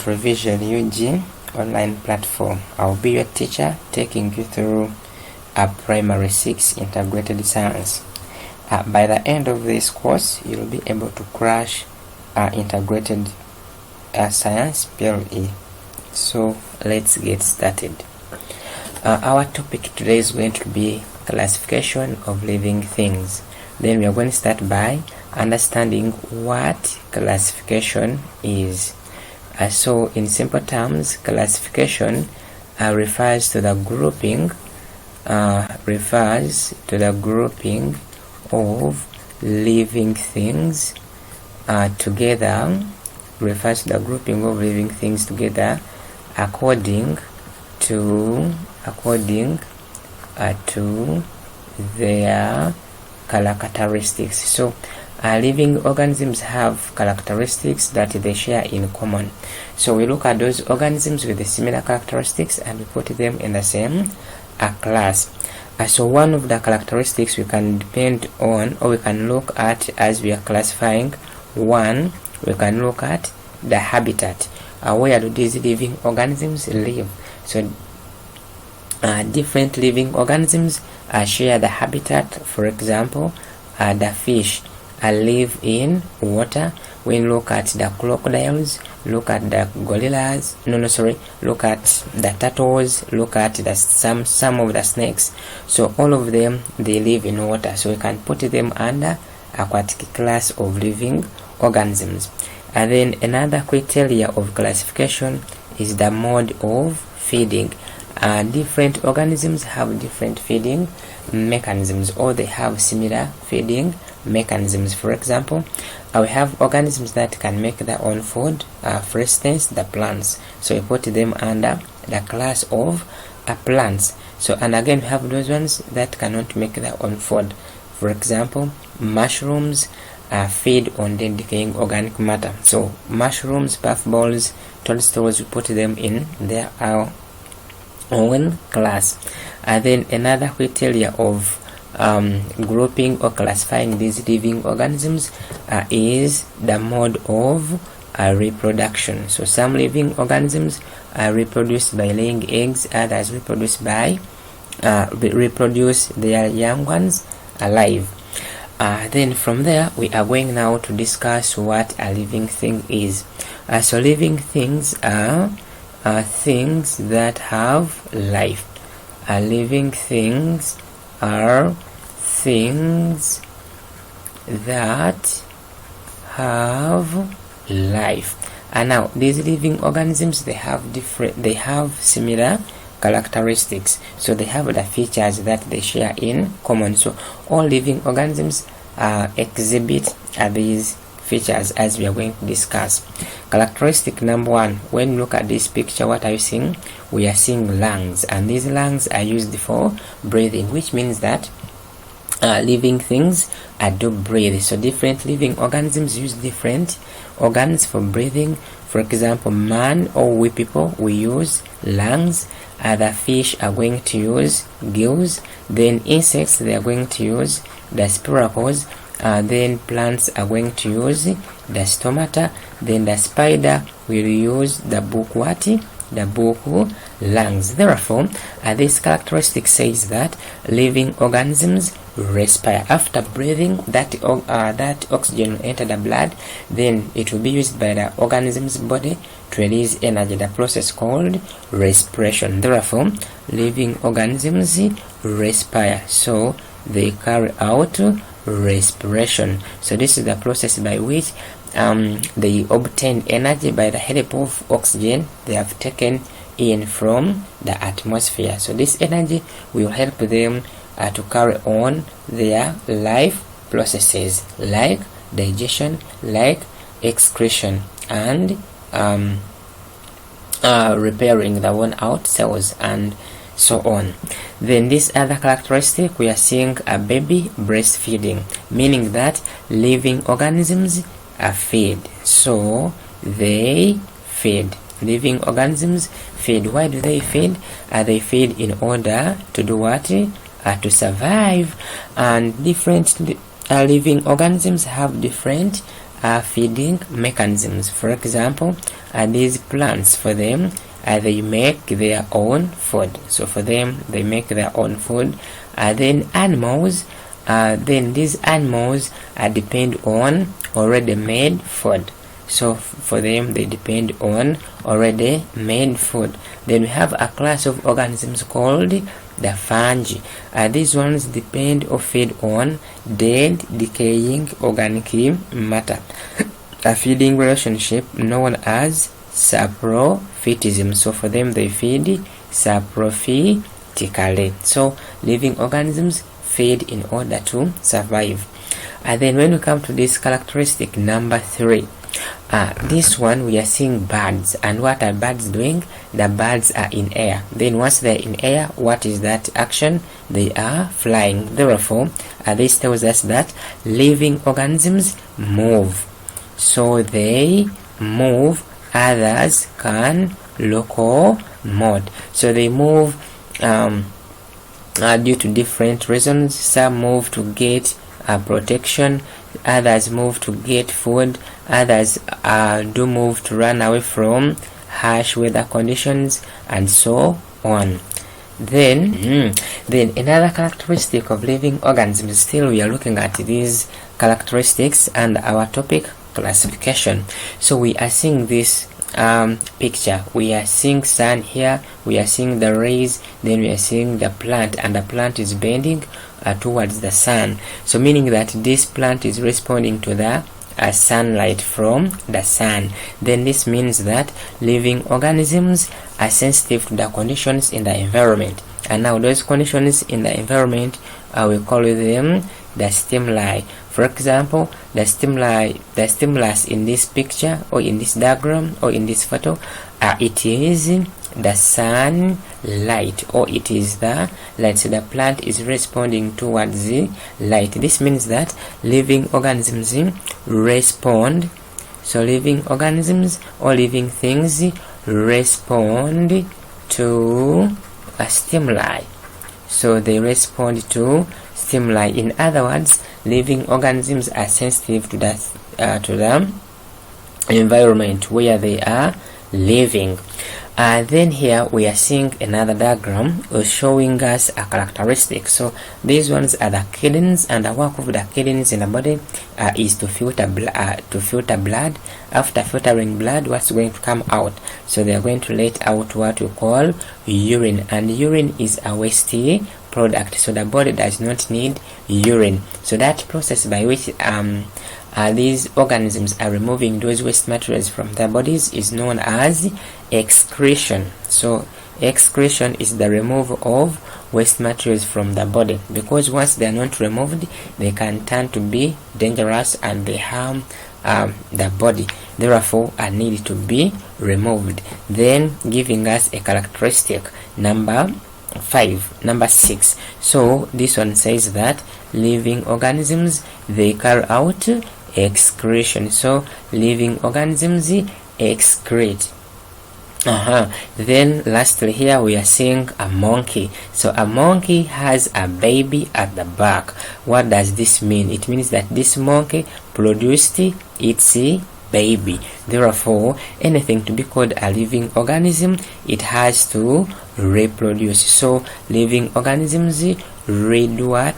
to Revision UG online platform. I'll be your teacher taking you through a primary 6 integrated science. By the end of this course, you'll be able to crash integrated science PLE. So let's get started. Our topic today is going to be classification of living things. Then we are going to start by understanding what classification is. So in simple terms, classification refers to the grouping of living things together. Refers to the grouping of living things together according to their characteristics. So living organisms have characteristics that they share in common. So we look at those organisms with the similar characteristics and we put them in the same class. So one of the characteristics we can depend on, or we can look at as we are classifying, one, we can look at the habitat. Where do these living organisms live? So different living organisms share the habitat. For example, the fish live in water. When you look at the crocodiles, look at the gorillas, look at the turtles, look at the some of the snakes. So all of them, they live in water. So we can put them under aquatic class of living organisms. And then another criteria of classification is the mode of feeding. Different organisms have different feeding mechanisms, or they have similar feeding mechanisms. For example, we have organisms that can make their own food, for instance the plants. So we put them under the class of plants. So, and again we have those ones that cannot make their own food. For example, mushrooms feed on the decaying organic matter. So mushrooms, puffballs, toadstools, we put them in their own class. And then another criteria of grouping or classifying these living organisms is the mode of reproduction. So some living organisms reproduce by laying eggs, others reproduce by reproduce their young ones alive. Then from there we are going now to discuss what a living thing is. So living things are things that have life. Living things are things that have life. And now these living organisms, they have similar characteristics. So they have the features that they share in common. So all living organisms exhibit these features as we are going to discuss. Characteristic number one, when you look at this picture, what are you seeing? We are seeing lungs, and these lungs are used for breathing, which means that living things do breathe. So different living organisms use different organs for breathing. For example, man or we people, we use lungs. Other fish are going to use gills. Then insects, they are going to use the spiracles. Then plants are going to use the stomata. Then the spider will use the buckwati, the buccal lungs. Therefore, this characteristic says that living organisms respire. After breathing, that oxygen will enter the blood, then it will be used by the organism's body to release energy, the process called respiration. Therefore, living organisms respire, so they carry out respiration. So this is the process by which they obtain energy by the help of oxygen they have taken in from the atmosphere. So this energy will help them to carry on their life processes like digestion, like excretion, and repairing the worn out cells and so on. Then this other characteristic, we are seeing a baby breastfeeding, meaning that living organisms feed. So they feed. Living organisms feed. Why do they feed? They feed in order to do what? To survive. And different living organisms have different feeding mechanisms. For example, these plants, for them, they make their own food. So for them, they make their own food. Then animals, then these animals depend on already made food. So for them, they depend on already made food. Then we have a class of organisms called the fungi. These ones depend or feed on dead, decaying organic matter. A feeding relationship known as saprophytism. So for them, they feed saprophytically. So living organisms feed in order to survive. And then when we come to this characteristic number 3, this one we are seeing birds. And what are birds doing? The birds are in air. Then once they're in air, what is that action? They are flying. Therefore, this tells us that living organisms move. So they move, others can locomote. So they move due to different reasons. Some move to get protection, others move to get food, others do move to run away from harsh weather conditions, and so on. Then another characteristic of living organisms, still we are looking at these characteristics and our topic classification. So we are seeing this picture. We are seeing sun here, we are seeing the rays, then we are seeing the plant, and the plant is bending towards the sun. So meaning that this plant is responding to the sunlight from the sun. Then this means that living organisms are sensitive to the conditions in the environment. And now those conditions in the environment, we call them the stimuli. For example, the stimulus in this picture, or in this diagram, or in this photo, it is the sunlight, or it is the light. So the plant is responding towards the light. This means that living organisms respond. So living organisms or living things respond to a stimuli. So they respond to stimuli. In other words, living organisms are sensitive to the environment where they are living. Then here we are seeing another diagram showing us a characteristic. So these ones are the kidneys, and the work of the kidneys in the body is to filter blood. After filtering blood, what's going to come out? So they are going to let out what we call urine, and urine is a waste product. So the body does not need urine. So that process by which these organisms are removing those waste materials from their bodies is known as excretion. So excretion is the removal of waste materials from the body, because once they are not removed, they can turn to be dangerous and they harm the body. Therefore, are need to be removed. Then giving us a characteristic number 6. So this one says that living organisms, they carry out excretion. So living organisms excrete. Then lastly here we are seeing a monkey. So a monkey has a baby at the back. What does this mean? It means that this monkey produced its baby. Therefore, anything to be called a living organism, it has to reproduce. So living organisms reproduce.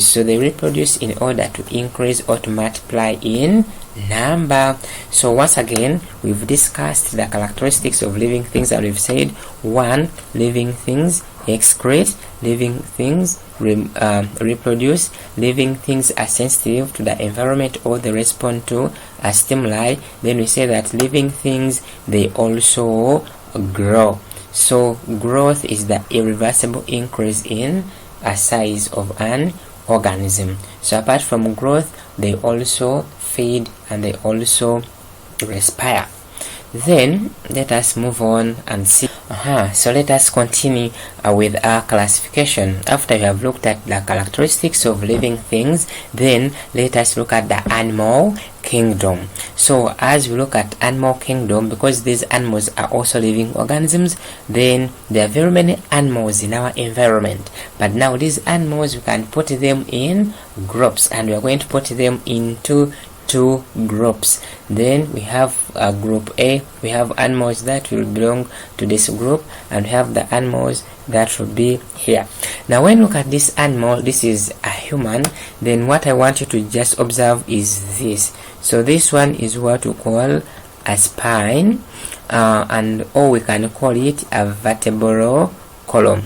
So they reproduce in order to increase or to multiply in number. So once again, we've discussed the characteristics of living things, and we've said 1. Living things excrete, living things reproduce, living things are sensitive to the environment or they respond to a stimuli. Then we say that living things, they also grow. So growth is the irreversible increase in a size of an organism. So apart from growth, they also feed and they also respire. Then let us move on and see. So let us continue with our classification. After you have looked at the characteristics of living things, then let us look at the animal kingdom. So as we look at animal kingdom, because these animals are also living organisms, then there are very many animals in our environment. But now these animals, we can put them in groups, and we are going to put them into two groups. Then we have group A. We have animals that will belong to this group, and we have the animals that will be here. Now when you look at this animal, this is a human, then what I want you to just observe is this. So this one is what we call a spine, or we can call it a vertebral column.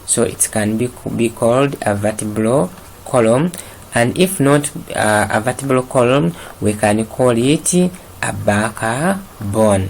So it can be called a vertebral column, and if not a vertebral column, we can call it a backbone.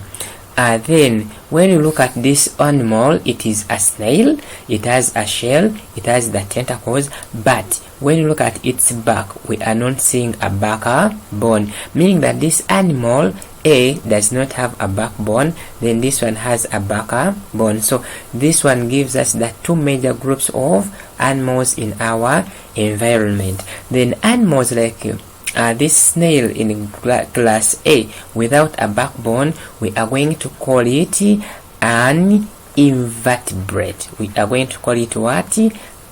Then when you look at this animal, it is a snail. It has a shell, it has the tentacles, but when you look at its back, we are not seeing a backbone, meaning that this animal A does not have a backbone, then this one has a backbone. So this one gives us the two major groups of animals in our environment. Then animals like this snail in class A without a backbone, we are going to call it an invertebrate. We are going to call it what?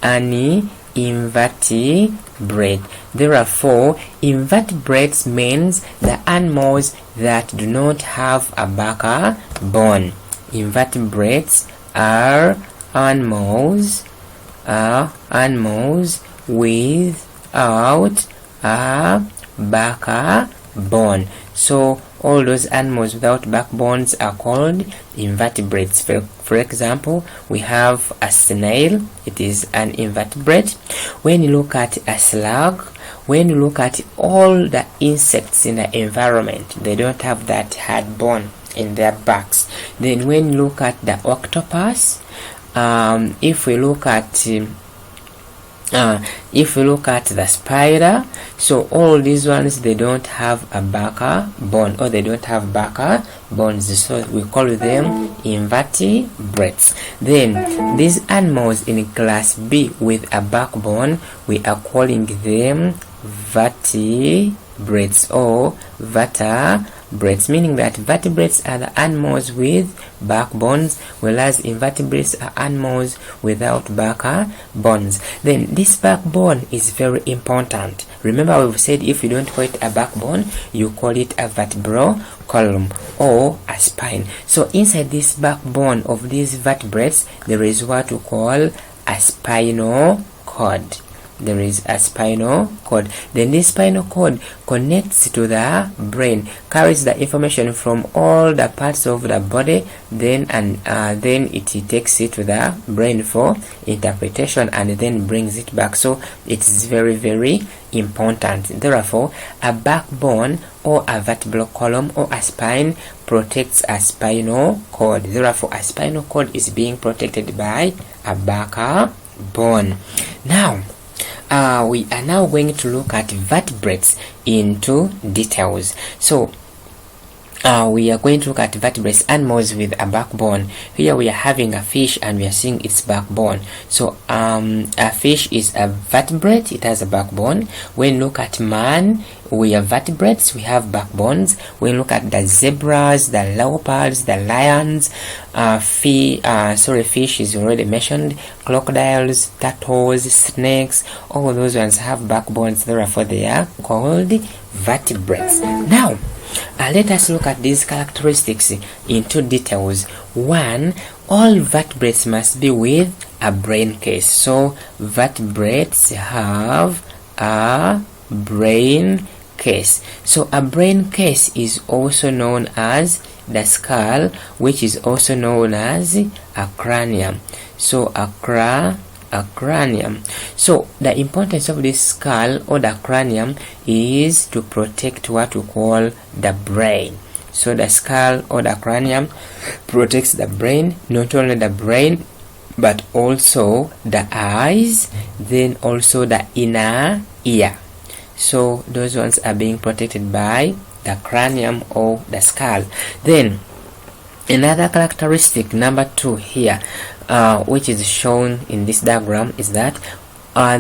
An invertebrate. Therefore, invertebrates means the animals that do not have a backbone. Invertebrates are animals without a backbone. So all those animals without backbones are called invertebrates. For example, we have a snail, it is an invertebrate. When you look at a slug, when you look at all the insects in the environment, they don't have that hard bone in their backs. Then when you look at the octopus, if we look at the spider, so all these ones, they don't have a backbone, or they don't have backbones, so we call them invertebrates. Then these animals in class B with a backbone, we are calling them vertebrates or vertebrates, meaning that vertebrates are the animals with backbones, whereas invertebrates are animals without backbones. Then this backbone is very important. Remember, we've said if you don't call it a backbone, you call it a vertebral column or a spine. So inside this backbone of these vertebrates, there is what we call a spinal cord. There is a spinal cord. Then this spinal cord connects to the brain, carries the information from all the parts of the body, then it takes it to the brain for interpretation, and then brings it back. So it is very, very important. Therefore, a backbone or a vertebral column or a spine protects a spinal cord. Therefore, a spinal cord is being protected by a backbone. Now, we are now going to look at vertebrates into details. So we are going to look at vertebrates, animals with a backbone. Here we are having a fish and we are seeing its backbone. So a fish is a vertebrate, it has a backbone. When you look at man, we are vertebrates, we have backbones. When you look at the zebras, the leopards, the lions, fish is already mentioned, crocodiles, turtles, snakes, all those ones have backbones, therefore they are called vertebrates. Now, let us look at these characteristics into details. One, all vertebrates must be with a brain case. So vertebrates have a brain case. So a brain case is also known as the skull, which is also known as a cranium. So a cranium. So the importance of this skull or the cranium is to protect what we call the brain. So the skull or the cranium protects the brain, not only the brain but also the eyes, then also the inner ear. So those ones are being protected by the cranium or the skull. Then Another characteristic number 2 here, which is shown in this diagram, is that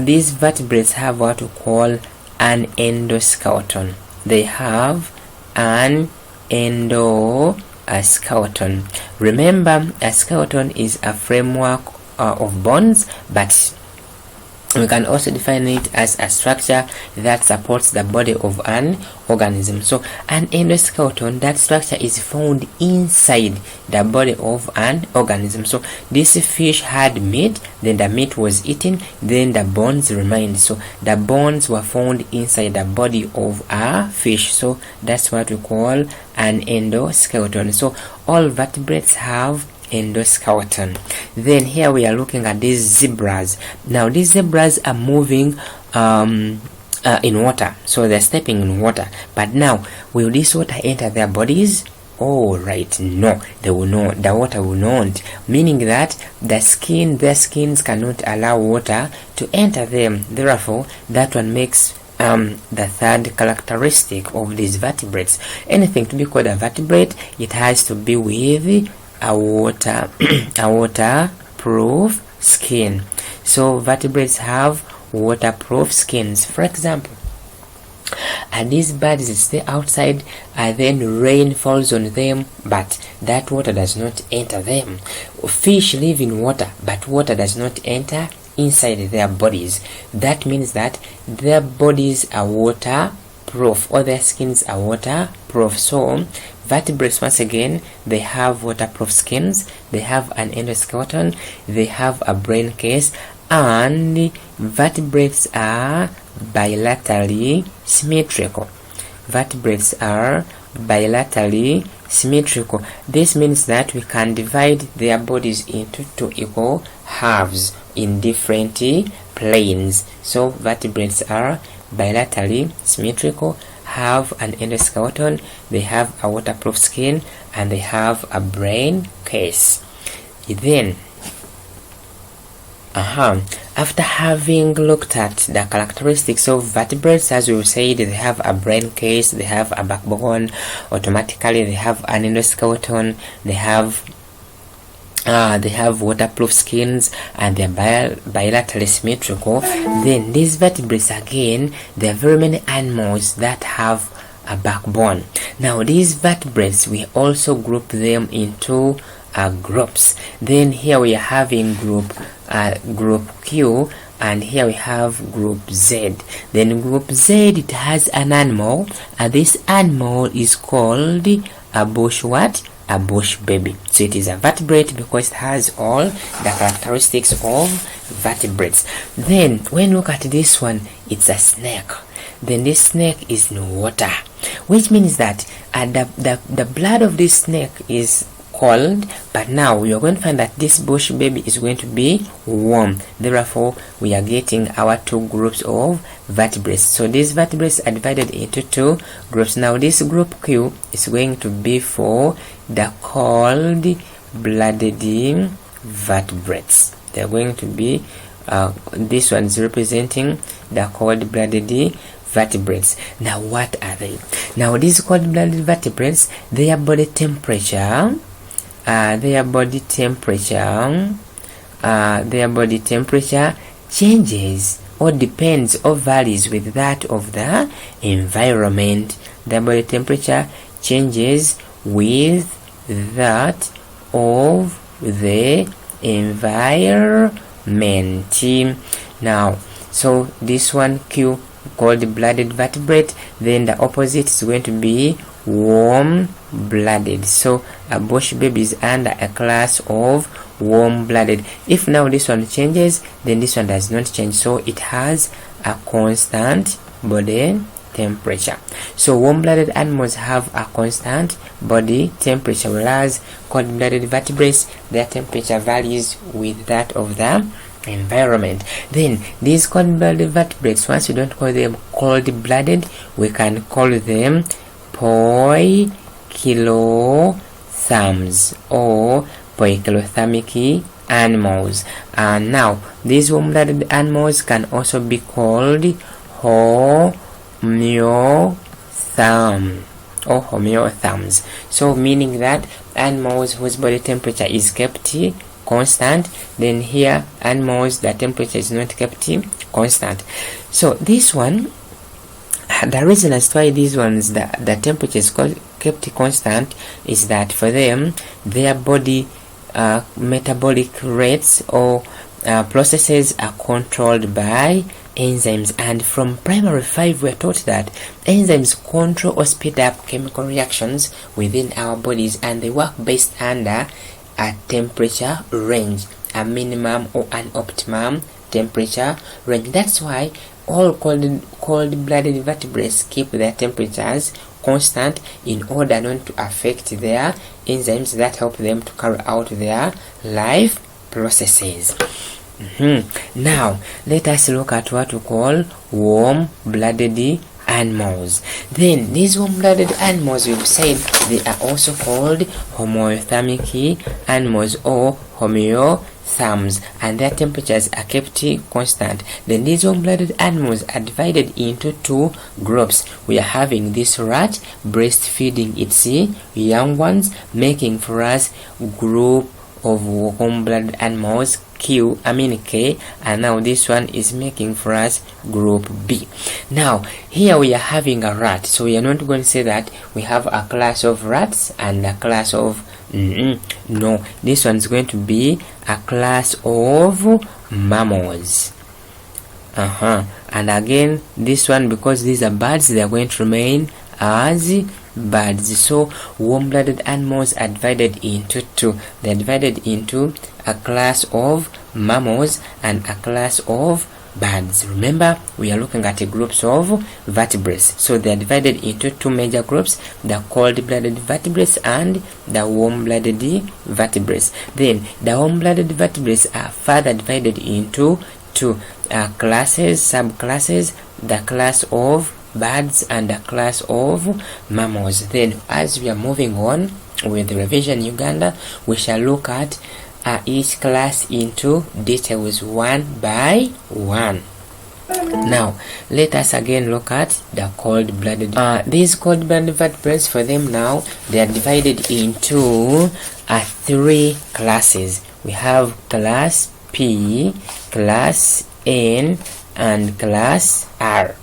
these vertebrates have what we call an endoskeleton. They have an endoskeleton. Remember, a skeleton is a framework of bones, but we can also define it as a structure that supports the body of an organism. So an endoskeleton, that structure is found inside the body of an organism. So this fish had meat, then the meat was eaten, then the bones remained. So the bones were found inside the body of a fish. So that's what we call an endoskeleton. So all vertebrates have endoskeleton. Then here we are looking at these zebras. Now these zebras are moving in water, so they're stepping in water. But now, will this water enter their bodies? Oh right, no, they will not. The water will not, meaning that their skins cannot allow water to enter them. Therefore, that one makes the third characteristic of these vertebrates. Anything to be called a vertebrate, it has to be with a waterproof skin. So vertebrates have waterproof skins. For example, these birds stay outside, then rain falls on them, but that water does not enter them. Fish live in water, but water does not enter inside their bodies. That means that their bodies are waterproof, or their skins are waterproof. So vertebrates, once again, they have waterproof skins, they have an endoskeleton, they have a brain case, and vertebrates are bilaterally symmetrical. Vertebrates are bilaterally symmetrical. This means that we can divide their bodies into two equal halves in different planes. So vertebrates are bilaterally symmetrical, have an endoskeleton, they have a waterproof skin, and they have a brain case. Then after having looked at the characteristics of vertebrates, as we said, they have a brain case, they have a backbone, automatically they have an endoskeleton, they have waterproof skins, and they're bilaterally symmetrical. Then these vertebrates, again, there are very many animals that have a backbone. Now these vertebrates, we also group them into groups. Then here we are having group Q, and here we have group Z. Then group Z, it has an animal, and this animal is called a bush what? A bush baby. So it is a vertebrate because it has all the characteristics of vertebrates. Then when you look at this one, it's a snake. Then this snake is in water, which means that the blood of this snake is cold, but now we are going to find that this bush baby is going to be warm. Therefore, we are getting our two groups of vertebrates. So these vertebrates are divided into two groups. Now this group Q is going to be for the cold-blooded vertebrates. They are going to be this one is representing the cold-blooded vertebrates. Now what are they? Now these cold-blooded vertebrates, their body temperature changes or depends or varies with that of the environment. The body temperature changes with that of the environment. Now, so this one Q, cold-blooded vertebrate, then the opposite is going to be warm-blooded. So a bush baby is under a class of warm-blooded. If now this one changes, then this one does not change, so it has a constant body temperature. So warm-blooded animals have a constant body temperature, whereas cold-blooded vertebrates, their temperature varies with that of the environment. Then these cold-blooded vertebrates, once we don't call them cold-blooded, we can call them poikilotherms or poikilothermic animals. And now these warm-blooded animals can also be called homeotherm or homeotherms. So meaning that animals whose body temperature is kept constant, then here animals the temperature is not kept constant. So this one, the reason as to why these ones the temperature is kept constant is that for them their body metabolic rates or processes are controlled by enzymes, and from primary 5 we are taught that enzymes control or speed up chemical reactions within our bodies, and they work based under a temperature range, a minimum or an optimum temperature range. That's why all cold-blooded vertebrates keep their temperatures constant in order not to affect their enzymes that help them to carry out their life processes. Now let us look at what we call warm-blooded animals. Then these warm-blooded animals, we've said they are also called homeothermic animals or homeotherms, and their temperatures are kept constant. Then these warm-blooded animals are divided into 2 groups. We are having this rat breastfeeding its young ones, making for us group of warm-blooded animals K, and now this one is making for us group B. Now here we are having a rat, so we are not going to say that we have a class of rats and a class of no, this one is going to be a class of mammals. And again this one, because these are birds, they are going to remain as birds. So warm-blooded animals are divided into 2. They are divided into a class of mammals and a class of birds. Remember, we are looking at groups of vertebrates, so they are divided into 2 major groups: the cold-blooded vertebrates and the warm-blooded vertebrates. Then the warm-blooded vertebrates are further divided into 2 classes, subclasses: the class of birds and the class of mammals. Then as we are moving on with revision Uganda, we shall look at each class into details one by one. Now let us again look at the cold-blooded. These cold-blooded vertebrates, for them now, they are divided into 3 classes. We have class P, class N, and class R.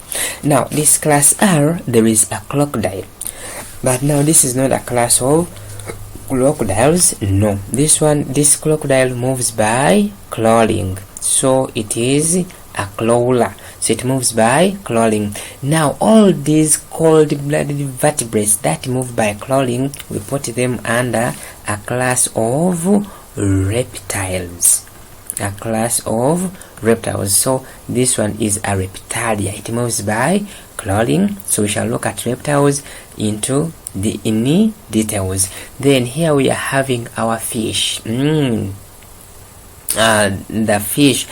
Now this class R, there is a crocodile, but now this is not a class of crocodiles. No, this crocodile moves by crawling, so it is a crawler, so it moves by crawling. Now all these cold-blooded vertebrates that move by crawling, we put them under a class of reptiles. A class of reptiles. So this one is a reptilia. It moves by crawling. So we shall look at reptiles into in details. Then here we are having our fish. The fish.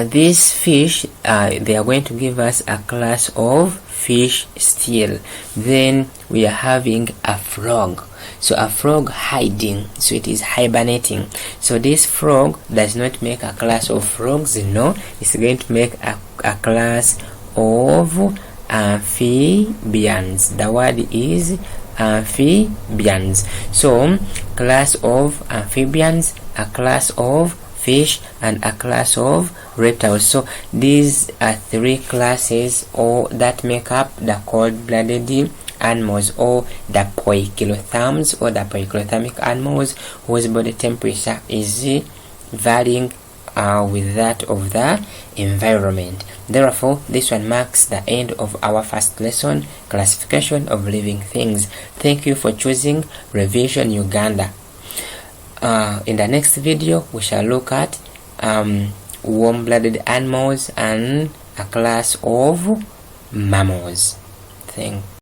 These fish, they are going to give us a class of fish still. Then we are having a frog. So a frog hiding, so it is hibernating. So this frog does not make a class of frogs, no, it's going to make a class of amphibians. The word is amphibians. So class of amphibians, a class of fish, and a class of reptiles. So these are 3 classes or that make up the cold-blooded animals, or the poikilotherms, or the poikilothermic animals whose body temperature is varying with that of the environment. Therefore, this one marks the end of our first lesson, classification of living things. Thank you for choosing Revision Uganda. In the next video, we shall look at warm-blooded animals and a class of mammals. Thank you.